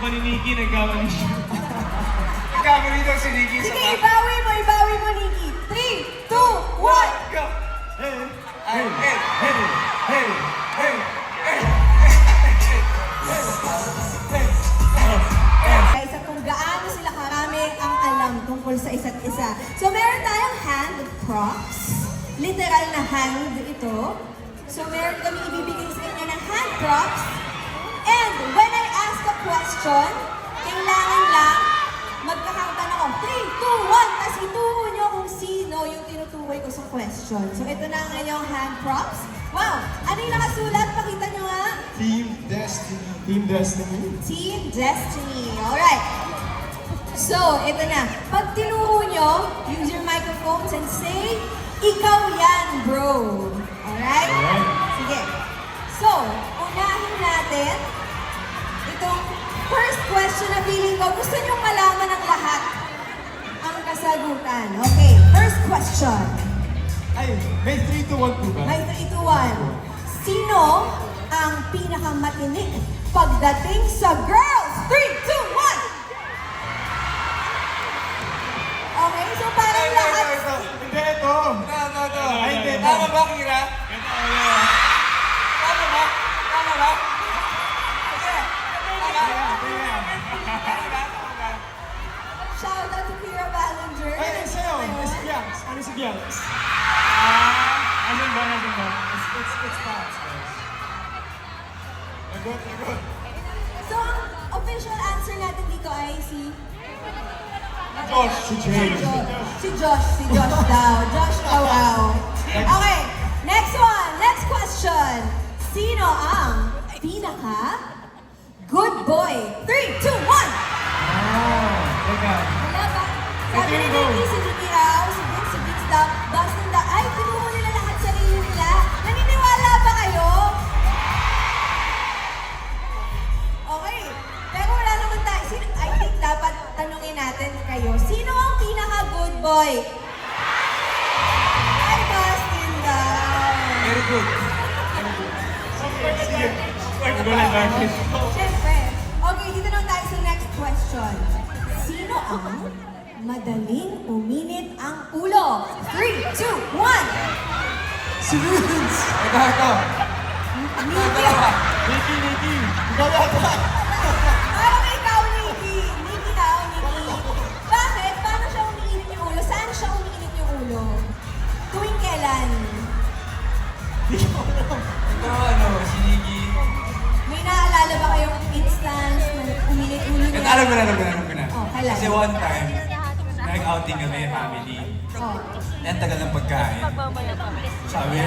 tropa ni Nikki, nagkamali siya. Nagkamali daw si Nikki sa Sige, ibawi mo, Nikki. 3, 2, 1. Go! Hey! Hey! Hey! Hey! Hey! Guys, at kung gaano sila karami ang alam tungkol sa isa't isa. So, meron tayong hand props. Literal na hand ito. So, meron kami ibibigay sa inyo ng hand props. And when I ask a question, kailangan lang magkakautan ako. 3, 2, 1, tapos ituro nyo kung sino yung tinutukoy ko sa question. So, ito na ang inyong hand props. Wow! Ano yung nakasulat? Pakita nyo nga. Team Destiny. Team Destiny. Team Destiny. Alright. So, ito na. Pag tinuro nyo, use your microphones and say, ikaw yan, bro. Alright? Sige. So, unahin natin itong first question na feeling ko. Gusto nyo malaman ng lahat ang kasagutan. Okay, first question. Ay, may 3 to 1 po ba? May 3, 2, 1. Sino ang pinakamatinik pagdating sa girls? 3, 2, 1! Okay, so parang lahat... Hindi, ito. Ito. Ay, hindi. Tama ba, Kira? Tama ba? Tama ba? Shout out to Kira Ballinger. Ay, sa'yo. Miss Bianx. Ano si Bianx? Asan ba? It's fast, guys. Nagot. So, ang official answer natin dito ay si... Josh. Si James. Si Josh daw. Josh Kawaw. Okay, next one. Next question. Sino ang pinaka good boy? 3, 2, 1! Teka. Wala ba? Sabi ni Nikki, si Nikki raw, si Vince daw, Boston daw. Ay, kinuha nila lahat sarili nila. Naniniwala ba kayo? Okay. Pero wala naman tayo. I think dapat tanungin natin kayo. Sino ang pinaka-good boy? Ay, Boston daw. Very good. Siyempre. Okay, dito naman tayo sa next question. Sino ang madaling uminit ang ulo? 3, 2, 1! Si Vince. Ito. Nikki. Nikki! Ikaw yata. Parang ikaw, Nikki. Nikki daw, Nikki. Bakit? Paano siya umiinit yung ulo? Saan siya umiinit yung ulo? Tuwing kailan? Ito, si Nikki. May naaalala ba kayong instance na uminit ulo niya? Alam ko na. Oh, kailan? Kasi one time, nag-outing kami, family. Oh. Yan, tagal ng pagkain. Sabi,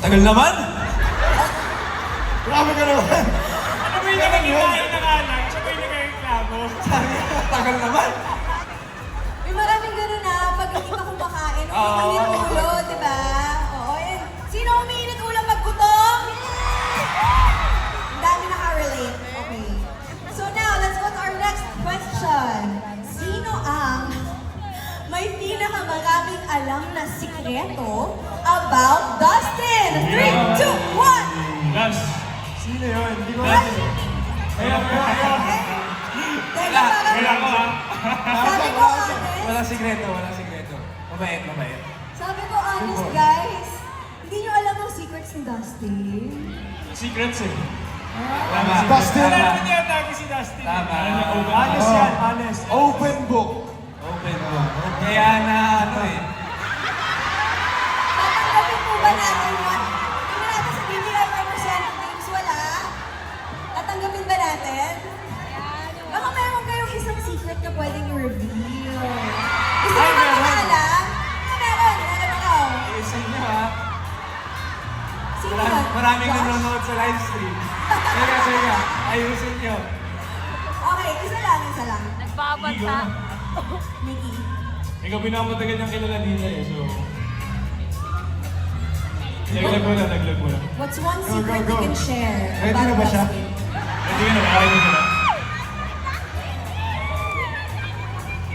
tagal naman! Grabe ka naman. Ano ba yung nakikikain ng anak? Siya ba yung nagreklamo? Sabi, tagal naman! May maraming gano'n na pag hindi ka kumakain, Oo. umiinit ulo, di ba? Oo, yun. Sino umiinit ulo pag gutom? Ang dami nakarelate. Okay. So now, let's go to our next question. Sino ang may pinakamaraming alam na sikreto about Dustin? 3, 2, 1! Last. Sino yun? Hindi ko What? alam. Teka, parang... Kaya ko ha? Sabi ko honest. Walang sikreto. Mabait. Sabi ko honest, guys. Hindi nyo alam ang secrets ni Dustin. Secrets eh. Tama. Dustin. Wala Tama. naman tinatagi si Dustin. Tama. Alam niya, open. Honest yan, honest. Open book. Open mo. Kaya na ano eh. Tatanggapin po ba natin yun? Tingnan natin sa BPI representatives, wala? Tatanggapin ba natin? Baka meron kayong isang secret na pwedeng i-reveal. Gusto Ay, nyo ba meron. makaalam? Meron ako. Ayusin nyo ha. Sino yun? Maraming Josh? nanonood sa live stream. Teka. Ayusin nyo. Okay, isa lang. Nagbabanta. Nikki. Ikaw pinapatagal niyang kilala nila eh, so... Naglag mo lang. What's one Go, secret go, go. you can share Ready about na ba siya? Dustin? Hindi ka na, kakain mo na.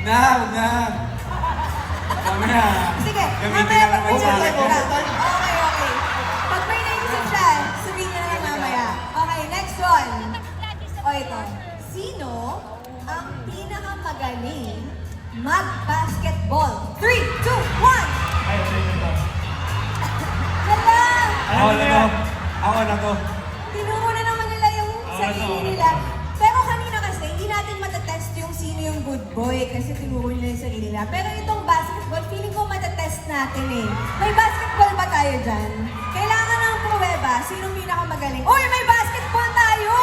Na. Mamaya. Sige, Gamitin mamaya na naman sa pag-usap akin. lang. Okay. Pag may naisip siya, sabihin niya na lang mamaya. Okay, next one. O ito. Sino ang pinakamagaling mag-basketball? 3, 2, 1! Ay, sige na. Hala! Ako na to. Ako na to. Tinuro na naman nila yung sarili nila. Pero kanina kasi, hindi natin matatest yung sino yung good boy kasi tinuro nila yung sarili nila. Pero itong basketball, feeling ko matatest natin eh. May basketball ba tayo dyan? Kailangan ng pruweba, sinong pinakamagaling? Uy, may basketball tayo!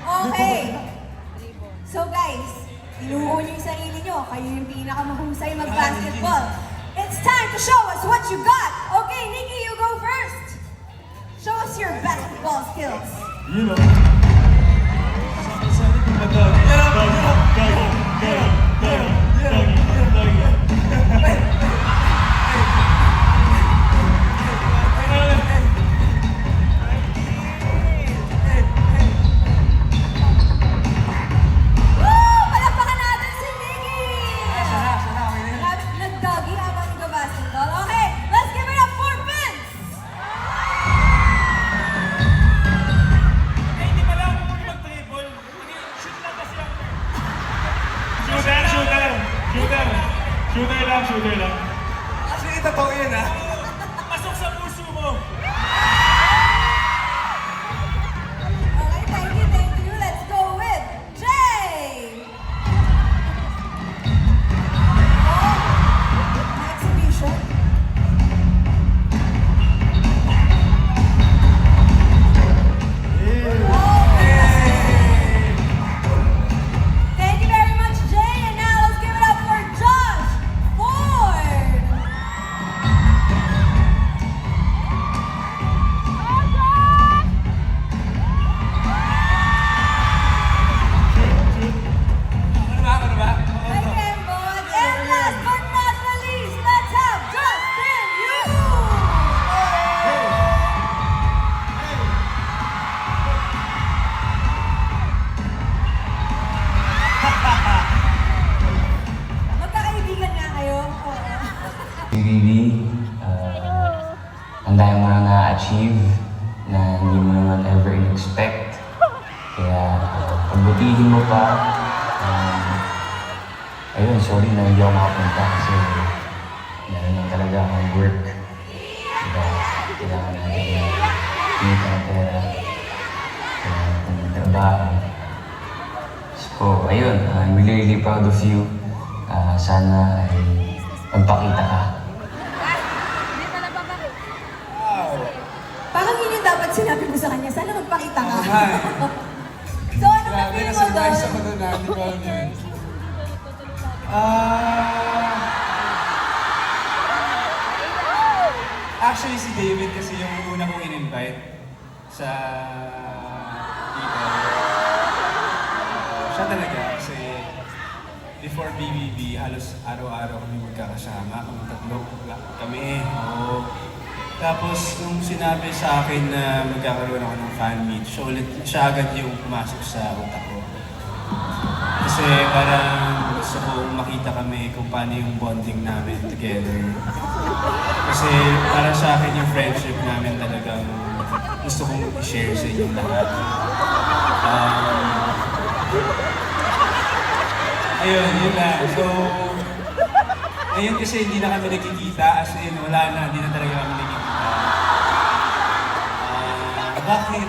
Okay. So guys, tinuro niyo yung sarili niyo. Kayo yung pinakamahusay mag-basketball. It's time to show us what you got! Okay, Nikki, you go first! Show us your basketball skills. You know. Sali ko ba to? Woo! Palakpakan natin si Nikki! Nag-doggy habang nag-basketball. Okay, let's give it up for Vince! Ay, hindi pala ako muna mag-dribble. Shoot lang kasi ako. Shooter lang. Actually, totoo yun ah. Pasok sa puso mo. Okay, thank you. Let's go with Jay! Oh, exhibition. Thank you very much, Jay. And now let's give it up for Josh Ford. Ano ba? Hi, Kembon. And last but not the least, let's have Justin Yu. Magkakaibigan nga kayo. Oo. Really, ang dami mo na na-achieve na hindi mo naman ever in-expect. Kaya pagbutihin mo pa. Ayun, sorry na hindi ako makapunta kasi meron lang talaga akong work. Diba, kailangan natin kumita ng pera. Kailangan natin ng trabaho. So, ayun, I'm really proud of you. Sana ay magpakita ka. Parang yun yung dapat sinabi mo sa kanya. Sana magpakita ka. Hi. So, ano Grabe, na mo na-surprise ako doon? doon na. Hindi ko alam yun. Actually, si David kasi yung una kong in-invite sa dito. Siya talaga kasi before BBB, halos araw-araw kami magkakasama. Kami tatlo kami. Oo. Tapos, nung sinabi sa akin na magkakaroon ako ng fan meet, siya agad yung pumasok sa utak ko. Kasi parang gusto kong makita kami kung paano yung bonding namin together. Kasi para sa akin yung friendship namin talagang gusto kong i-share sa inyong lahat. Ayun, yun lang. So, ngayon kasi hindi na kami nagkikita, as in wala na, hindi na talaga kami nagkikita. Bakit?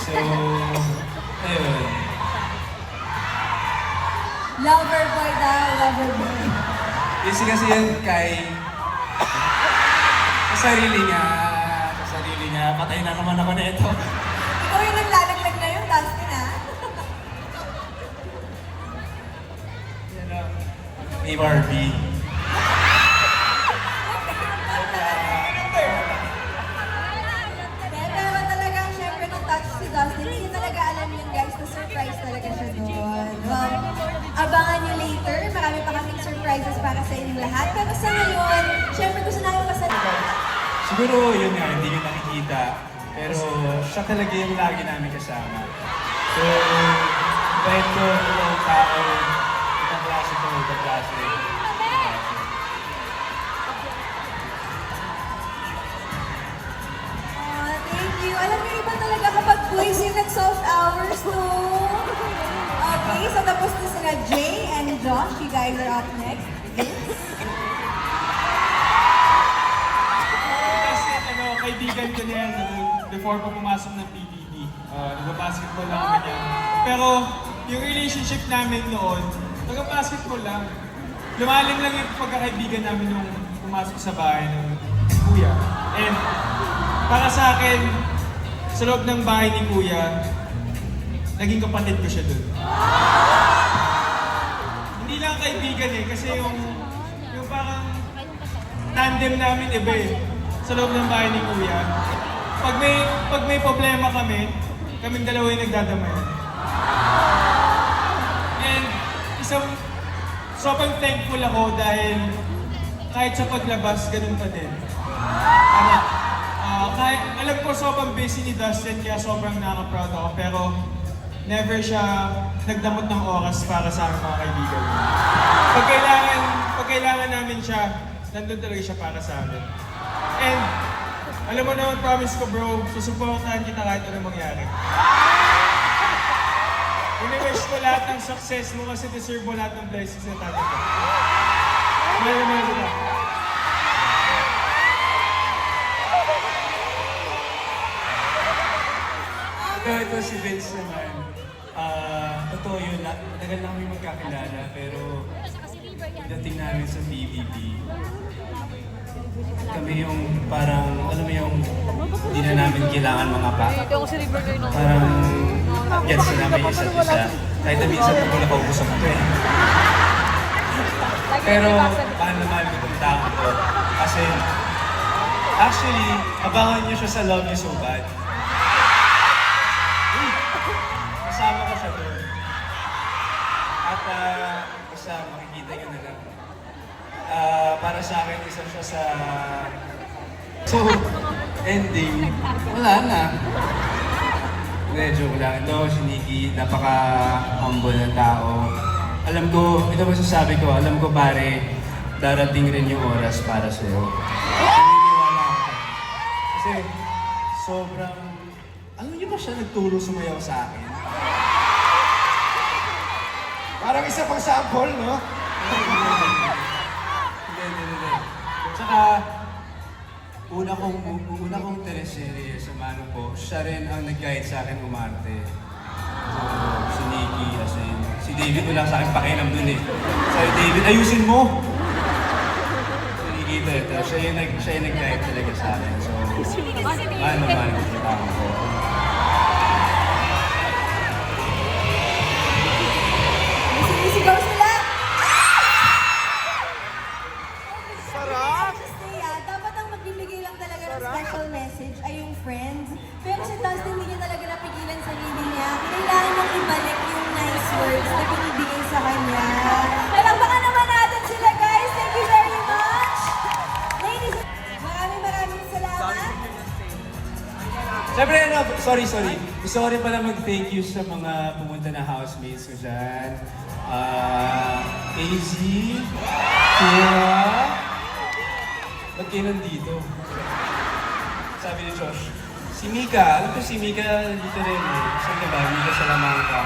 So, ayun. Lover boy daw, lover boy. Kasi yun kay... sa sarili niya, patay na naman ako na ito. Ikaw yung naglalaglag na yun, Dustin, ha? Hey Barbie. Pero talagang syempre nung touch si Dustin, hindi talaga alam yun guys, na surprise talaga siya doon. Well, abangan nyo later, marami pa kaming surprises para sa inyong lahat. Pero sa ngayon, syempre gusto namin pasalamat. Siguro yun nga, hindi nyo nakikita. Pero siya talaga yung lagi namin kasama. So, kahit ko, ibang tao, ibang klase ko, ibang klase. Thank you. Alam niyo, iba talaga kapag boys yung nag-soft out, Okay, so tapos na sila Jay and Josh. You guys are up next. Kasi kaibigan ko na yan before pa pumasok ng PBB. Nag-basketball lang kami niya. Pero yung relationship namin noon, nag-basketball lang. Lumalim lang yung pagkakaibigan namin nung pumasok sa bahay ng kuya. And para sa akin, sa loob ng bahay ni kuya, naging kapatid ko siya dun. Hindi lang kaibigan kasi yung parang tandem namin iba sa loob ng bahay ni kuya. Pag may problema kaming dalawa yung nagdadamayan. And sobrang thankful ako dahil kahit sa paglabas, ganun pa din. Kahit, alam ko sobrang busy ni Dustin kaya sobrang nakaka-proud ako pero never siya nagdamot ng oras para sa aking mga kaibigan. Pag kailangan namin siya, nandun talaga siya para sa amin. And alam mo naman, promise ko bro, susuportahan kita kahit ano mangyari. Ini-wish ko lahat ng success mo kasi deserve mo lahat ng blessings na tatay ko. Mahal na mahal kita. Ito si Vince naman. Totoo yun, matagal na kami magkakilala, pero pagdating namin sa BBB, kami yung parang, alam mo yung, hindi na namin kailangan mga pa. Parang, gets na namin isa't isa. Kahit na minsan ko na kaubos ako ito Pero, mahal na mahal ko itong tao ko. Kasi, actually, abangan niyo siya sa Love You So Bad. Kasama ko siya doon. At basta makikita nyo na lang. Para sa akin, isa siya sa... So, ending, wala na. Hindi, joke lang. Ito, si Nikki, napaka-humble na tao. Alam ko, ito masasabi ko, alam ko pare, darating rin yung oras para sa'yo. Naniniwala ako. Kasi, sobrang... Alam niyo ba siya nagturo sumayaw sa akin? Parang isa pang sample, no? Hindi. Tsaka, una kong teleserye sa Mano po, siya rin ang nag-guide sa akin umarte. So, si Nikki, as in, si David wala sa akin pakialam dun Sabi, David, ayusin mo! Si Nikki ito, siya yung nag-guide talaga sa akin. So, mahal kita ako. Sinisigaw sila! Sarap! Dapat ang magbibigay lang talaga ng special message ay yung friends. Pero si Dustin hindi niya talaga napigilan sarili niya. Kailangan niyang ibalik yung nice words na binibigay sa kanya. Palakpakan naman natin sila guys. Thank you very much. Ladies, maraming salamat. Siyempre, sorry. Gusto ko rin pala mag-thank you sa mga pumunta na housemates ko dyan. AZ, Kira, ba't kayo nandito? Sabi ni Josh, si Mika, alam ko si Mika dito rin Saan ka ba? Mika Salamanca.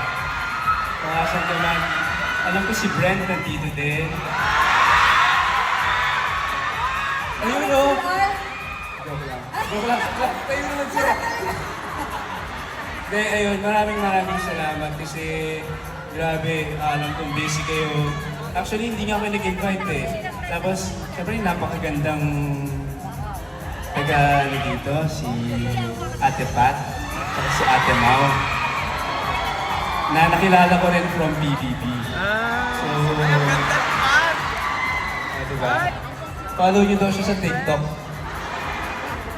Mga saan ka man. Alam ko si Brent nandito din. Ayun o! Joke lang. Tayo naman sila. Then, ayun, maraming salamat kasi grabe, alam kong busy kayo. Actually, hindi nga ako nag-invite Tapos, syempre, napakagandang taga dito, si Ate Pat, at si Ate Mau. Na nakilala ko rin from BBB. So, diba? Follow nyo daw siya sa TikTok.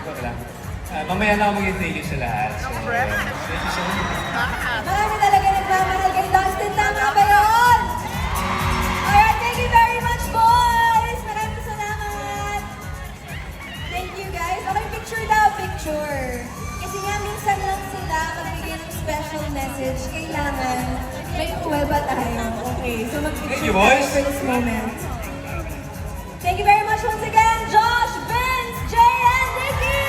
Joke lang. Mamaya na ako mag-thank you sa lahat. So, thank you so much. Marami talaga nagmamahal kay Dustin. Tama ba yun? Alright, thank you very much, boys! Maraming salamat! Thank you, guys. Okay, picture daw, picture. Kasi nga, minsan lang sila magbigay ng special message. Kailangan may kuweba tayo. Okay, so mag-picture Thank you, boys. tayo for this moment. Thank you very much once again, Josh, Vince, Jay, and Nikki!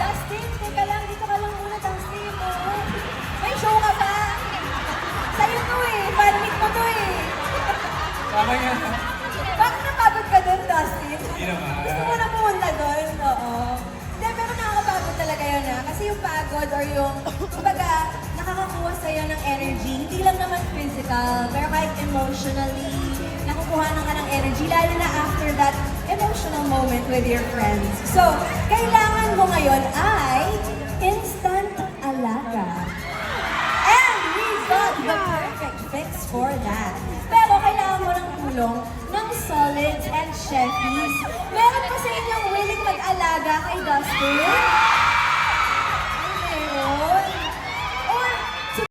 Dustin, teka lang, dito ka lang muna, Dustin. May show ka ba? Tama yan. Bakit napagod ka doon, Dustin? Hindi naman. Gusto mo na pumunta doon? Oo. Hindi, pero nakakapagod talaga yun kasi yung pagod or yung, kumbaga, nakakakuha sa'yo ng energy. Hindi lang naman physical, pero kahit emotionally, nakukuha ka ng energy, lalo na after that emotional moment with your friends. So, kailangan mo ngayon ay instant alaga. And we got the perfect fix for that. Pero kailangan mo ng tulong ng Solids and Chefpies. Meron pa sa inyong willing mag-alaga kay Dustin?